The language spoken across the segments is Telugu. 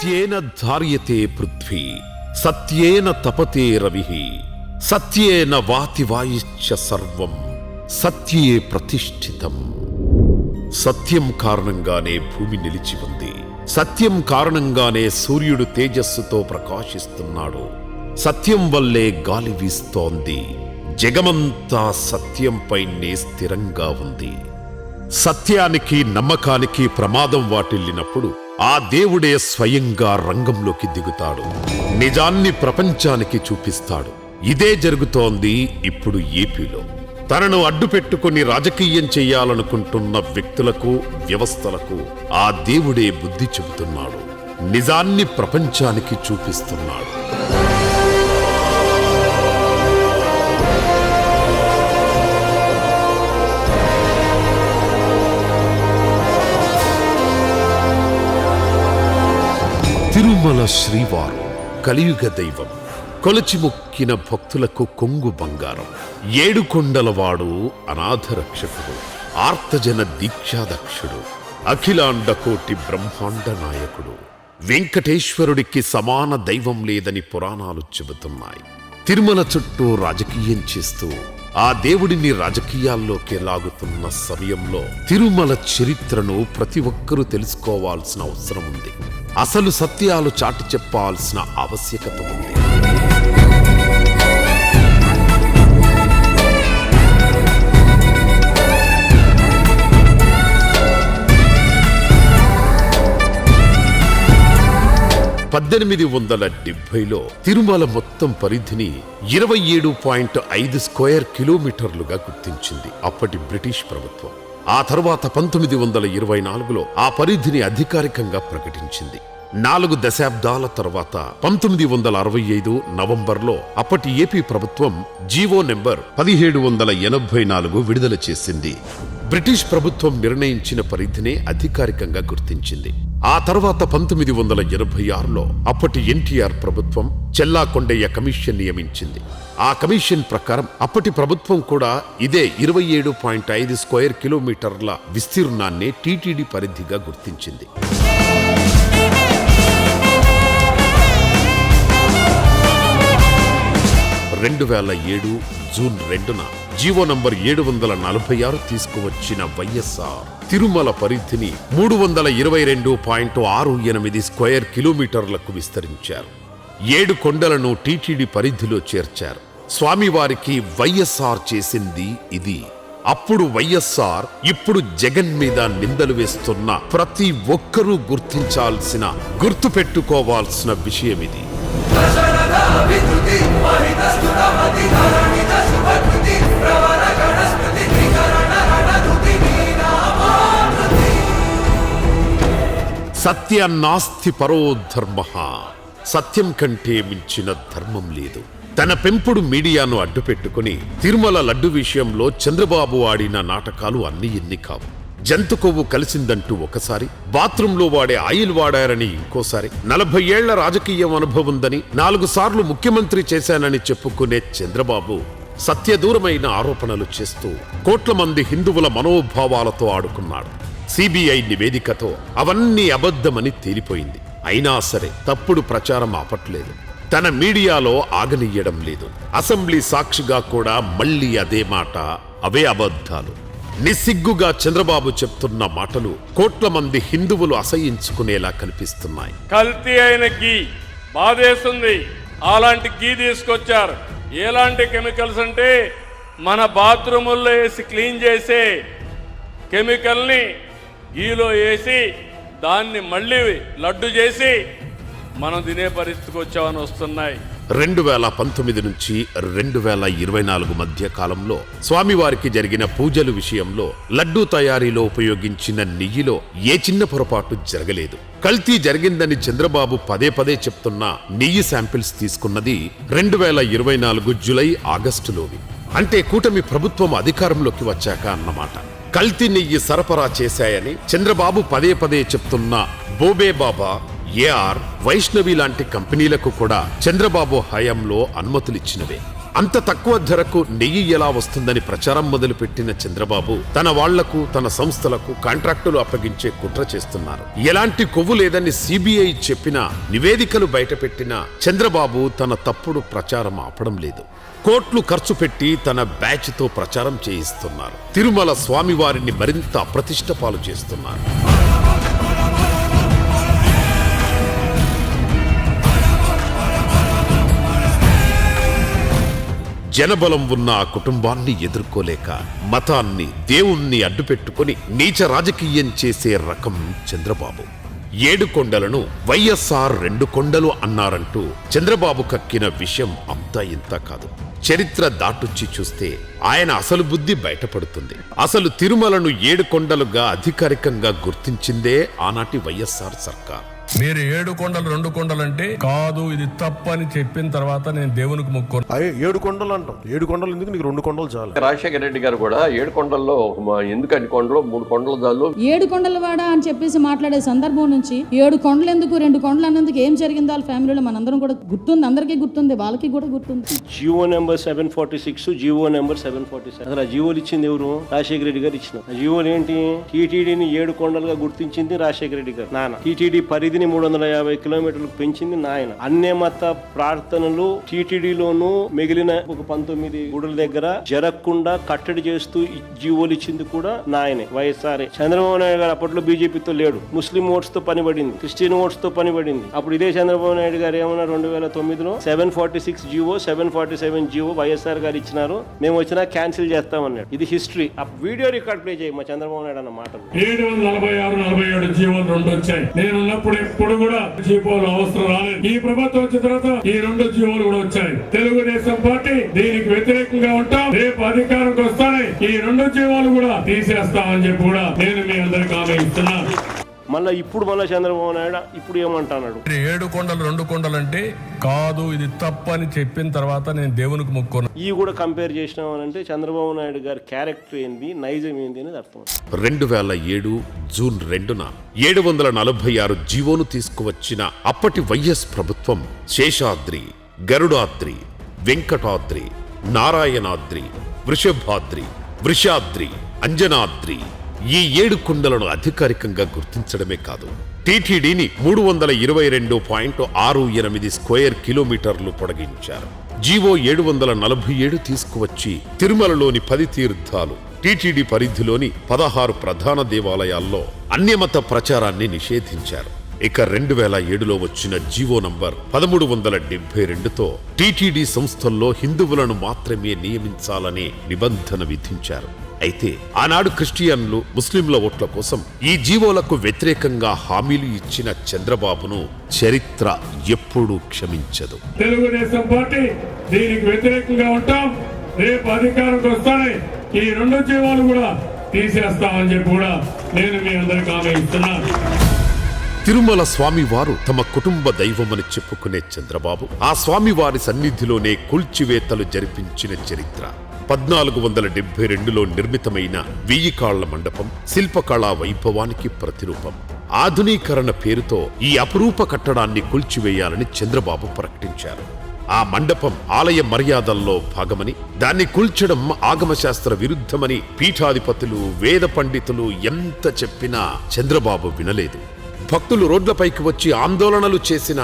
సత్యేన ధార్యతే పృథ్వీ సత్యేన తపతే రవిః సత్యేన వాతి వాయిశ్చ సర్వం సత్యే ప్రతిష్ఠితం. సత్యం కారణంగానే భూమి నిలిచి ఉంది. సత్యం కారణంగానే సూర్యుడు తేజస్సుతో ప్రకాశిస్తున్నాడు. సత్యం వల్లే గాలి వీస్తోంది. జగమంతా సత్యంపైనే స్థిరంగా ఉంది. సత్యానికి నమ్మకానికి ప్రమాదం వాటిల్లినప్పుడు ఆ దేవుడే స్వయంగా రంగంలోకి దిగుతాడు. నిజాన్ని ప్రపంచానికి చూపిస్తాడు. ఇదే జరుగుతోంది ఇప్పుడు ఏపీలో. తనను అడ్డుపెట్టుకుని రాజకీయం చెయ్యాలనుకుంటున్న వ్యక్తులకు, వ్యవస్థలకు ఆ దేవుడే బుద్ధి చెబుతున్నాడు. నిజాన్ని ప్రపంచానికి చూపిస్తున్నాడు. తిరుమల శ్రీవారు కలియుగ దైవం. కొలచి మొక్కిన భక్తులకు కొంగు బంగారం. ఏడుకొండలవాడు అనాథరక్షకుడు. ఆర్తజన దీక్షాదక్షుడు. అఖిలాండ కోటి బ్రహ్మాండ నాయకుడు. వెంకటేశ్వరుడికి సమాన దైవం లేదని పురాణాలు చెబుతున్నాయి. తిరుమల చుట్టూ రాజకీయం చేస్తూ ఆ దేవుడిని రాజకీయాల్లోకి లాగుతున్న సమయంలో తిరుమల చరిత్రను ప్రతి ఒక్కరూ తెలుసుకోవాల్సిన అవసరం ఉంది. అసలు సత్యాలు చాటి చెప్పాల్సిన ఆవశ్యకత ఉంది. లో తిరుమల మొత్తం పరిధిని 27.5 స్క్వేర్ కిలోమీటర్లుగా గుర్తించింది అప్పటి బ్రిటిష్ ప్రభుత్వం. ఆ తర్వాత 1924లో ఆ పరిధిని అధికారికంగా ప్రకటించింది. 4 దశాబ్దాల తర్వాత 1965 నవంబర్లో అప్పటి ఏపీ ప్రభుత్వం జీవో నెంబర్ 1784 విడుదల చేసింది. బ్రిటిష్ ప్రభుత్వం నిర్ణయించిన పరిధినే అధికారికంగా గుర్తించింది. ఆ తర్వాత 1986లో అప్పటి ఎన్టీఆర్ ప్రభుత్వం చెల్లాకొండయ్య కమిషన్ నియమించింది. ఆ కమిషన్ ప్రకారం అప్పటి ప్రభుత్వం కూడా ఇదే 27.5 స్క్వేర్ కిలోమీటర్ల విస్తీర్ణాన్ని టీటీడీ పరిధిగా గుర్తించింది. జూన్ 2న జీవో నంబర్ 746 తీసుకువచ్చిన వైఎస్ఆర్ తిరుమల పరిధిని 322.68 స్క్వేర్ కిలోమీటర్లకు విస్తరించారు. 7 కొండలను టీటీడీ పరిధిలో చేర్చారు. స్వామివారికి వైఎస్ఆర్ చేసింది ఇది. అప్పుడు వైఎస్ఆర్, ఇప్పుడు జగన్ మీద నిందలు వేస్తున్న ప్రతి ఒక్కరూ గుర్తించాల్సిన, గుర్తుపెట్టుకోవాల్సిన విషయం ఇది. సత్య నాస్తి పరో ధర్మ. సత్యం కంటే మించిన ధర్మం లేదు. తన పెంపుడు మీడియాను అడ్డుపెట్టుకుని తిరుమల లడ్డు విషయంలో చంద్రబాబు ఆడిన నాటకాలు అన్ని ఎన్ని కావు. జంతు కొవ్వు కలిసిందంటూ ఒకసారి, బాత్రూంలో వాడే ఆయిల్ వాడారని ఇంకోసారి, 40 ఏళ్ల రాజకీయం అనుభవం ఉందని 4 సార్లు ముఖ్యమంత్రి చేశానని చెప్పుకునే చంద్రబాబు సత్యదూరమైన ఆరోపణలు చేస్తూ కోట్ల మంది హిందువుల మనోభావాలతో ఆడుకున్నాడు. సిబిఐ నివేదికతో అవన్నీ అబద్ధమని తేలిపోయింది. అయినా సరే తప్పుడు ప్రచారం ఆపట్లేదు. తన మీడియాలో ఆగనియ్యడం లేదు. అసెంబ్లీ సాక్షిగా కూడా మళ్లీ అదే మాట, అవే అబద్ధాలు. నిస్సిగ్గుగా చంద్రబాబు చెప్తున్న మాటలు కోట్ల మంది హిందువులు అసహించుకునేలా కనిపిస్తున్నాయి. కల్తీ అయిన గీ బాధేస్తుంది. అలాంటి గీ తీసుకొచ్చారు. ఎలాంటి కెమికల్స్ అంటే మన బాత్రూముల్లో వేసి క్లీన్ చేసే కెమికల్ని గీలో వేసి దాన్ని మళ్ళీ లడ్డు చేసి మనం తినే పరిస్థితికి వచ్చామని వస్తున్నాయి. 2019 నుంచి 2024 మధ్య కాలంలో స్వామివారికి జరిగిన పూజలు విషయంలో లడ్డూ తయారీలో ఉపయోగించిన నెయ్యిలో ఏ చిన్న పొరపాటు జరగలేదు. కల్తీ జరిగిందని చంద్రబాబు పదే పదే చెప్తున్నా నెయ్యి శాంపిల్స్ తీసుకున్నది 2024 జూలై ఆగస్టులోవి. అంటే కూటమి ప్రభుత్వం అధికారంలోకి వచ్చాక అన్నమాట. కల్తీ నెయ్యి సరఫరా చేశాయని చంద్రబాబు పదే పదే చెప్తున్న బోబే బాబా, ఏఆర్, వైష్ణవి లాంటి కంపెనీలకు కూడా చంద్రబాబు హయాంలో అనుమతులిచ్చినవే. అంత తక్కువ ధరకు నెయ్యి ఎలా వస్తుందని ప్రచారం మొదలుపెట్టిన చంద్రబాబు తన వాళ్లకు తన సంస్థలకు కాంట్రాక్టులు అప్పగించే కుట్ర చేస్తున్నారు. ఎలాంటి కొవ్వు లేదని సిబిఐ చెప్పినా, నివేదికలు బయటపెట్టినా చంద్రబాబు తన తప్పుడు ప్రచారం ఆపడం లేదు. కోట్లు ఖర్చు పెట్టి తన బ్యాచ్ తో ప్రచారం చేయిస్తున్నారు. తిరుమల స్వామివారిని మరింత అప్రతిష్ట పాలు చేస్తున్నారు. జనబలం ఉన్న ఆ కుటుంబాన్ని ఎదుర్కోలేక మతాన్ని, దేవుణ్ణి అడ్డుపెట్టుకుని నీచ రాజకీయం చేసే రకం చంద్రబాబు. 7 కొండలను వైఎస్ఆర్ 2 కొండలు అన్నారంటూ చంద్రబాబు కక్కిన విషయం అంతా ఇంత కాదు. చరిత్ర దాటొచ్చి చూస్తే ఆయన అసలు బుద్ధి బయటపడుతుంది. అసలు తిరుమలను 7 కొండలుగా అధికారికంగా గుర్తించిందే ఆనాటి వైఎస్ఆర్ సర్కార్. మీరు 7 కొండలు 2 కొండలు అంటే కాదు, ఇది తప్పు అని చెప్పిన తర్వాత నేను దేవునికి మొక్కోను. 7 కొండలు అంటాం. 7 కొండలు ఎందుకు, నీకు 2 కొండలు చాలు. రాజశేఖర రెడ్డి గారు కూడా 7 కొండల్లో ఎందుకు అన్ని కొండలు 3 కొండలు చాలు. 7 కొండల వాడ అని చెప్పేసి మాట్లాడే సందర్భం నుంచి 7 కొండలు ఎందుకు 2 కొండలు అన్నందుకు ఏం జరిగిందో వాళ్ళ ఫ్యామిలీలో మనందరం కూడా గుర్తుంది, అందరికీ గుర్తుంది, వాళ్ళకి కూడా గుర్తుంది. Jio number 746, Jio number 747. అసలు ఆ జియోలు ఇచ్చింది ఎవరు? రాజశేఖర రెడ్డి గారు ఇచ్చిన. ఆ జియోలు ఏంటి? టీటీడీని 7 కొండలుగా గుర్తించింది రాజశేఖర రెడ్డి గారు నాన్న. టీటీడీ పరిధిని 350 కిలోమీటర్లకు పెంచింది నాయన. అన్య మత ప్రార్థనలు టీటీడీలోనూ మిగిలిన ఒక 19 గుడుల దగ్గర జరగకుండా కట్టడి చేస్తూ జీవోలు ఇచ్చింది కూడా నాయనే, వైఎస్ఆర్. చంద్రబాబు నాయుడు గారు అప్పట్లో బీజేపీతో లేడు, ముస్లిం ఓట్స్ తో పనిపడింది, క్రిస్టియన్ ఓట్స్ తో పనిపడింది. అప్పుడు ఇదే చంద్రబాబు నాయుడు గారు ఏమన్నా 2009లో 746 జియో 747 జియో వైఎస్ఆర్ గారు ఇచ్చినారు, మేము వచ్చినా క్యాన్సిల్ చేస్తామన్నాడు. ఇది హిస్టరీ. ఆ వీడియో రికార్డ్ ప్లే చేయి మా చంద్రబాబు నాయుడు అన్న మాటలు. 746-47 జీవోలు 2 వచ్చాయి. నేనున్నప్పుడు ఎప్పుడు కూడా జీవోలు అవసరం రాలేదు. ఈ ప్రభుత్వం వచ్చిన తర్వాత ఈ 2 జీవోలు కూడా వచ్చాయి. తెలుగుదేశం పార్టీ దీనికి వ్యతిరేకంగా ఉంటాం. రేపు అధికారంకి వస్తానే ఈ 2 జీవోలు కూడా తీసేస్తామని చెప్పి కూడా నేను మీ అందరికి హామీ ఇస్తున్నాను. మళ్ళా చంద్రబాబు నాయుడు ఇప్పుడు ఏమంటున్నాడు? 7 కొండలు 2 కొండలు అంటే కాదు, ఇది తప్పు అని చెప్పిన తర్వాత నేను దేవునికి మొక్కోను. ఈ కూడా కంపేర్ చేసినామనంటే చంద్రబాబు నాయుడు గారి క్యారెక్టర్ ఏంది, నైజం ఏంది అనేది అర్థం. 2007 జూన్ 2న 746 జీవోను తీసుకువచ్చిన అప్పటి వైఎస్ ప్రభుత్వం శేషాద్రి, గరుడాద్రి, వెంకటాద్రి, నారాయణాద్రి, వృషభాద్రి, వృషాద్రి, అంజనాద్రి ఈ 7 కొండలను అధికారికంగా గుర్తించడమే కాదు, టీటీడీని 322.68 స్క్వేర్ కిలోమీటర్లు పొడిగించారు. జీవో 747 తీసుకువచ్చి తిరుమలలోని 10 తీర్థాలు, టీటీడీ పరిధిలోని 16 ప్రధాన దేవాలయాల్లో అన్యమత ప్రచారాన్ని నిషేధించారు. ఇక 2007లో వచ్చిన జీవో నంబర్ 1372తో టీటీడీ సంస్థల్లో హిందువులను మాత్రమే నియమించాలనే నిబంధన విధించారు. అయితే ఆనాడు క్రిస్టియన్లు, ముస్లింల ఓట్ల కోసం ఈ జీవోలకు వ్యతిరేకంగా హామీలు ఇచ్చిన చంద్రబాబును చరిత్ర ఎప్పుడూ క్షమించదు. తెలుగుదేశం పార్టీ దీనికి వ్యతిరేకంగా ఉంటాం. రేపు అధికారంకి వస్తానే ఈ 2 జీవోలు కూడా తీసేస్తామని చెప్పి కూడా నేను మీ అందరికి హామీ ఇస్తున్నాను. తిరుమల స్వామివారు తమ కుటుంబ దైవమని చెప్పుకునే చంద్రబాబు ఆ స్వామివారి సన్నిధిలోనే కూల్చివేతలు జరిపించిన చరిత్ర. 1472లో నిర్మితమైన 1000 కాళ్ల మండపం శిల్పకళా వైభవానికి ప్రతిరూపం. ఆధునీకరణ పేరుతో ఈ అపురూప కట్టడాన్ని కూల్చివేయాలని చంద్రబాబు ప్రకటించారు. ఆ మండపం ఆలయ మర్యాదల్లో భాగమని, దాన్ని కూల్చడం ఆగమశాస్త్ర విరుద్ధమని పీఠాధిపతులు, వేద పండితులు ఎంత చెప్పినా చంద్రబాబు వినలేదు. భక్తులు రోడ్లపైకి వచ్చి ఆందోళనలు చేసిన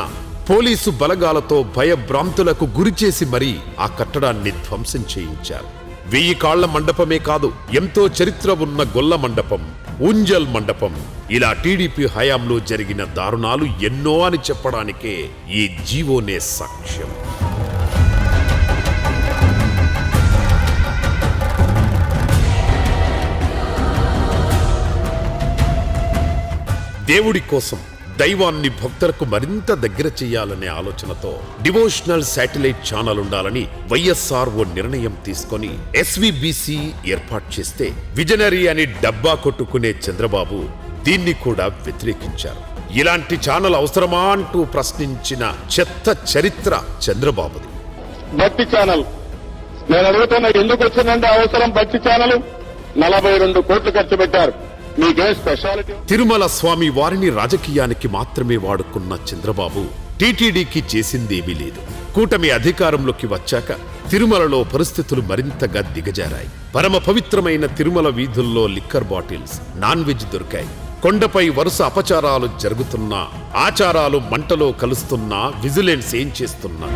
పోలీసు బలగాలతో భయభ్రాంతులకు గురిచేసి మరీ ఆ కట్టడాన్ని ధ్వంసం చేయించారు. 1000 కాళ్ల మండపమే కాదు, ఎంతో చరిత్ర ఉన్న గొల్ల మండపం, ఉంజల్ మండపం, ఇలా టీడీపీ హయాంలో జరిగిన దారుణాలు ఎన్నో అని చెప్పడానికే ఈ జీవోనే సాక్ష్యం. దేవుడి కోసం, దైవాన్ని భక్తులకు మరింత దగ్గర చేయాలనే ఆలోచనతో డివోషనల్ శాటిలైట్ ఛానల్ ఉండాలని వైఎస్ఆర్ ఓ నిర్ణయం తీసుకొని ఎస్వీబీసీ ఏర్పాటు చేస్తే విజనరీ అని డబ్బా కొట్టుకునే చంద్రబాబు దీన్ని కూడా వ్యతిరేకించారు. ఇలాంటి ఛానల్ అవసరమా అంటూ ప్రశ్నించిన చెత్త చరిత్ర చంద్రబాబుది. భక్తి ఛానల్ నేను అడుగుతున్నా, ఎందుకు వచ్చిందంటే అవసరం భక్తి ఛానల్ 42 కోట్లు ఖర్చు పెట్టారు. మీకేం స్పెషాలిటీ? తిరుమల స్వామి వారిని రాజకీయానికి మాత్రమే వాడుకున్న చంద్రబాబు టీటీడీకి చేసిందేమీ లేదు. కూటమి అధికారంలోకి వచ్చాక తిరుమలలో పరిస్థితులు మరింతగా దిగజారాయి. పరమ పవిత్రమైన తిరుమల వీధుల్లో లిక్కర్ బాటిల్స్, నాన్ వెజ్ దొరికాయి. కొండపై వరుస అపచారాలు జరుగుతున్నా, ఆచారాలు మంటలో కలుస్తున్నా విజిలెన్స్ ఏం చేస్తున్నా,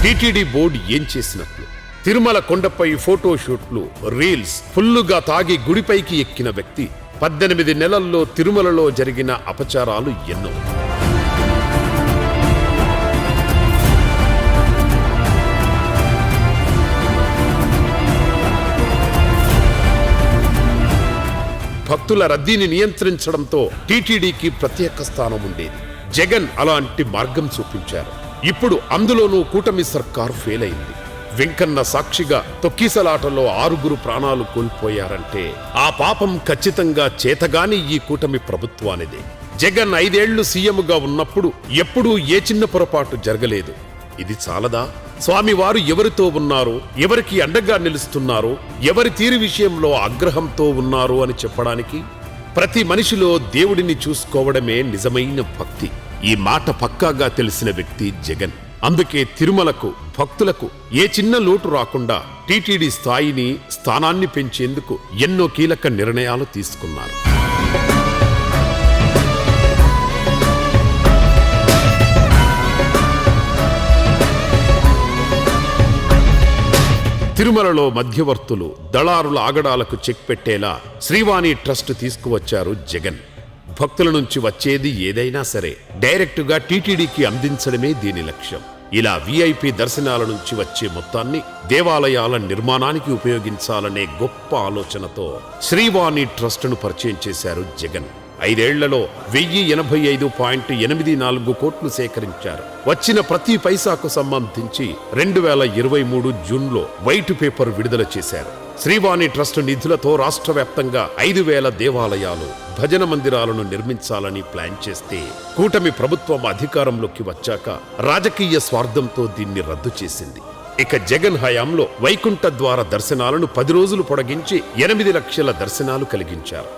టీటీడీ బోర్డు ఏం చేసినట్లు? తిరుమల కొండపై ఫోటోషూట్లు, రీల్స్, ఫుల్లుగా తాగి గుడిపైకి ఎక్కిన వ్యక్తి 18 నెలల్లో తిరుమలలో జరిగిన అపచారాలు ఎన్నో. భక్తుల రద్దీని నియంత్రించడంతో టీటీడీకి ప్రత్యేక స్థానం ఉండేది. జగన్ అలాంటి మార్గం చూపించారు. ఇప్పుడు అందులోనూ కూటమి సర్కార్ ఫెయిల్ అయింది. వెంకన్న సాక్షిగా తొక్కిసలాటలో 6 ప్రాణాలు కోల్పోయారంటే ఆ పాపం ఖచ్చితంగా చేతగాని ఈ కూటమి ప్రభుత్వానిదే. జగన్ 5 ఏళ్లు సీఎంగా ఉన్నప్పుడు ఎప్పుడూ ఏ చిన్న పొరపాటు జరగలేదు. ఇది చాలదా? స్వామివారు ఎవరితో ఉన్నారు, ఎవరికి అండగా నిలుస్తున్నారు, ఎవరి తీరు విషయంలో ఆగ్రహంతో ఉన్నారు అని చెప్పడానికి? ప్రతి మనిషిలో దేవుడిని చూసుకోవడమే నిజమైన భక్తి. ఈ మాట పక్కాగా తెలిసిన వ్యక్తి జగన్. అందుకే తిరుమలకు, భక్తులకు ఏ చిన్న లోటు రాకుండా టీటీడీ స్థాయిని, స్థానాన్ని పెంచేందుకు ఎన్నో కీలక నిర్ణయాలు తీసుకున్నారు. తిరుమలలో మధ్యవర్తులు, దళారుల ఆగడాలకు చెక్ పెట్టేలా శ్రీవాణి ట్రస్ట్ తీసుకువచ్చారు జగన్. భక్తుల నుంచి వచ్చేది ఏదైనా సరే డైరెక్టుగా టీటీడీకి అందించడమే దీని లక్ష్యం. ఇలా వీఐపీ దర్శనాల నుంచి వచ్చే మొత్తాన్ని దేవాలయాల నిర్మాణానికి ఉపయోగించాలనే గొప్ప ఆలోచనతో శ్రీవాణి ట్రస్టును పరిచయం చేశారు జగన్. 5 ఏళ్లలో 1085.84 కోట్లు సేకరించారు. వచ్చిన ప్రతి పైసాకు సంబంధించి 2023 జూన్లో వైట్ పేపర్ విడుదల చేశారు. శ్రీవాణి ట్రస్ట్ నిధులతో రాష్ట్ర వ్యాప్తంగా 5,000 దేవాలయాలు, భజన మందిరాలను నిర్మించాలని ప్లాన్ చేస్తే కూటమి ప్రభుత్వం అధికారంలోకి వచ్చాక రాజకీయ స్వార్థంతో దీన్ని రద్దు చేసింది. ఇక జగన్ హయాంలో వైకుంఠ ద్వార దర్శనాలను 10 రోజులు పొడిగించి 8 లక్షల దర్శనాలు కలిగించారు.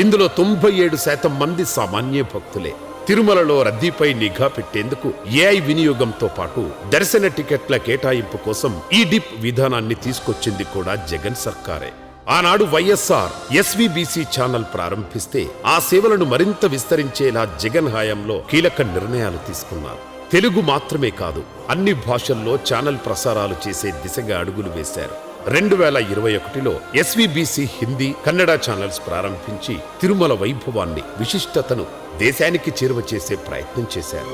ఇందులో 97% మంది సామాన్య భక్తులే. తిరుమలలో రద్దీపై నిఘా పెట్టేందుకు ఏఐ వినియోగంతో పాటు దర్శన టికెట్ల కేటాయింపు కోసం ఈ డిప్ విధానాన్ని తీసుకొచ్చింది కూడా జగన్ సర్కారే. ఆనాడు వైఎస్ఆర్ ఎస్వీబీసీ ఛానల్ ప్రారంభిస్తే ఆ సేవలను మరింత విస్తరించేలా జగన్ హయాంలో కీలక నిర్ణయాలు తీసుకున్నారు. తెలుగు మాత్రమే కాదు, అన్ని భాషల్లో ఛానల్ ప్రసారాలు చేసే దిశగా అడుగులు వేశారు. 2021లో ఎస్వీబీసీ హిందీ, కన్నడ ఛానల్స్ ప్రారంభించి తిరుమల వైభవాన్ని, విశిష్టతను దేశానికి చేరువ చేసే ప్రయత్నం చేశారు.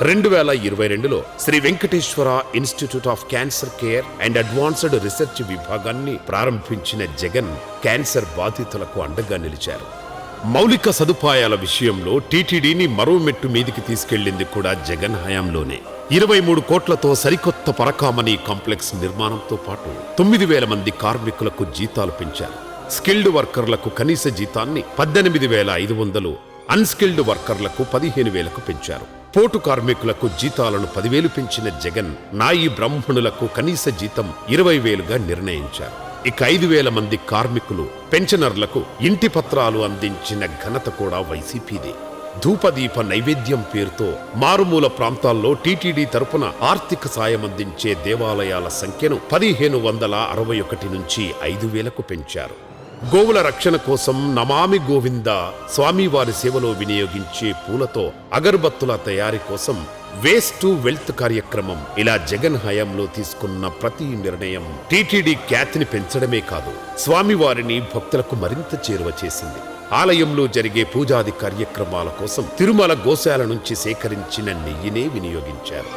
2022లో Sri Venkateswara Institute of Cancer Care and Advanced Research విభాగాన్ని ప్రారంభించిన జగన్ క్యాన్సర్ బాధితులకు అండగా నిలిచారు. మౌలిక సదుపాయాల విషయంలో టీటీడీని మరో మెట్టు మీదికి తీసుకెళ్లింది కూడా జగన్ హయాంలోనే. 23 కోట్లతో సరికొత్త పరకామణి కాంప్లెక్స్ నిర్మాణంతో పాటు 9,000 మంది కార్మికులకు జీతాలు పెంచారు. స్కిల్డ్ వర్కర్లకు కనీస జీతాన్ని 18,500, అన్స్కిల్డ్ వర్కర్లకు 15,000కు పెంచారు. పోటు కార్మికులకు జీతాలను 10,000 పెంచిన జగన్ నాయి బ్రాహ్మణులకు కనీస జీతం 20,000గా నిర్ణయించారు. ఇక 5,000 మంది కార్మికులు, పెన్షనర్లకు ఇంటి పత్రాలు అందించిన ఘనత కూడా వైసీపీదే. ధూపదీప నైవేద్యం పేరుతో మారుమూల ప్రాంతాల్లో టీటీడీ తరపున ఆర్థిక సాయం అందించే దేవాలయాల సంఖ్యను 1,561 నుంచి 5,000కు పెంచారు. గోవుల రక్షణ కోసం నమామి గోవింద స్వామివారి సేవలో వినియోగించే పూలతో అగరబత్తుల తయారీ కోసం వేస్ట్ టు వెల్త్ కార్యక్రమం, ఇలా జగన్ హయాంలో తీసుకున్న ప్రతి నిర్ణయం టీటీడీ ఖ్యాతిని పెంచడమే కాదు, స్వామివారిని భక్తులకు మరింత చేరువ చేసింది. ఆలయంలో జరిగే పూజాది కార్యక్రమాల కోసం తిరుమల గోశాల నుంచి సేకరించిన నెయ్యినే వినియోగించారు.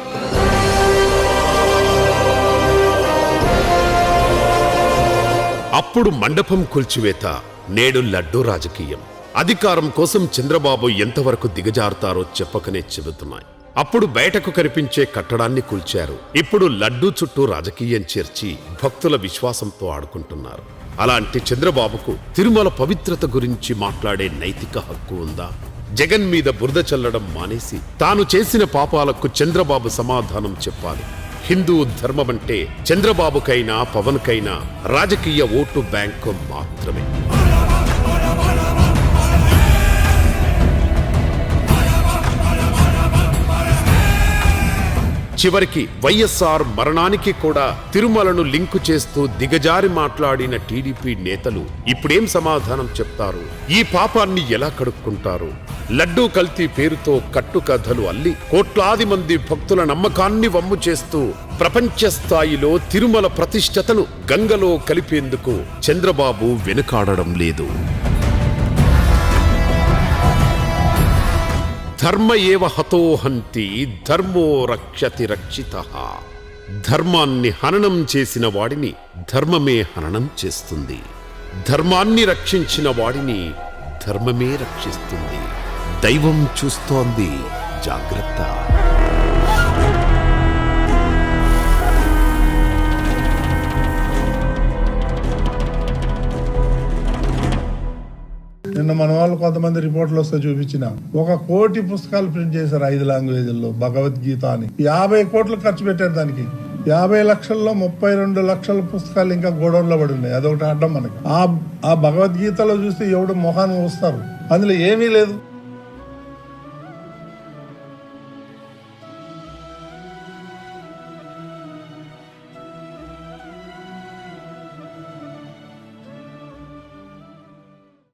అప్పుడు మండపం కూల్చివేత, నేడు లడ్డూ రాజకీయం. అధికారం కోసం చంద్రబాబు ఎంతవరకు దిగజారుతారో చెప్పకనే చెబుతున్నాయి. అప్పుడు బయటకు కనిపించే కట్టడాన్ని కూల్చారు. ఇప్పుడు లడ్డూ చుట్టూ రాజకీయం చేర్చి భక్తుల విశ్వాసంతో ఆడుకుంటున్నారు. అలాంటి చంద్రబాబుకు తిరుమల పవిత్రత గురించి మాట్లాడే నైతిక హక్కు ఉందా? జగన్ మీద బురద చల్లడం మానేసి తాను చేసిన పాపాలకు చంద్రబాబు సమాధానం చెప్పాలి. హిందూ ధర్మం అంటే చంద్రబాబుకైనా పవన్కైనా రాజకీయ ఓటు బ్యాంకు మాత్రమే. చివరికి వైఎస్ఆర్ మరణానికి కూడా తిరుమలను లింకు చేస్తూ దిగజారి మాట్లాడిన టీడీపీ నేతలు ఇప్పుడేం సమాధానం చెప్తారు? ఈ పాపాన్ని ఎలా కడుక్కుంటారు? లడ్డూ కల్తీ పేరుతో కట్టుకథలు అల్లి కోట్లాది మంది భక్తుల నమ్మకాన్ని వమ్ము చేస్తూ ప్రపంచ స్థాయిలో తిరుమల ప్రతిష్టతను గంగలో కలిపేందుకు చంద్రబాబు వెనుకాడడం లేదు. ధర్మ ఏవ హతో హంతి ధర్మో రక్షతి రక్షితః. ధర్మాన్ని హననం చేసిన వాడిని ధర్మమే హననం చేస్తుంది. ధర్మాన్ని రక్షించిన వాడిని ధర్మమే రక్షిస్తుంది. దైవం చూస్తోంది, జాగ్రత్త. నిన్న మన వాళ్ళు కొంతమంది రిపోర్ట్లు వస్తే చూపించిన 1 కోటి పుస్తకాలు ప్రింట్ చేశారు 5 లాంగ్వేజ్ల్లో భగవద్గీత అని. 50 కోట్లు ఖర్చు పెట్టారు దానికి. 50 లక్షల్లో 32 లక్షల పుస్తకాలు ఇంకా గోడౌన్లో పడి ఉన్నాయి. అదొకటి అడ్డం మనకి. ఆ భగవద్గీతలో చూస్తే ఎవడు మొహాన్ని వస్తారు, అందులో ఏమీ లేదు.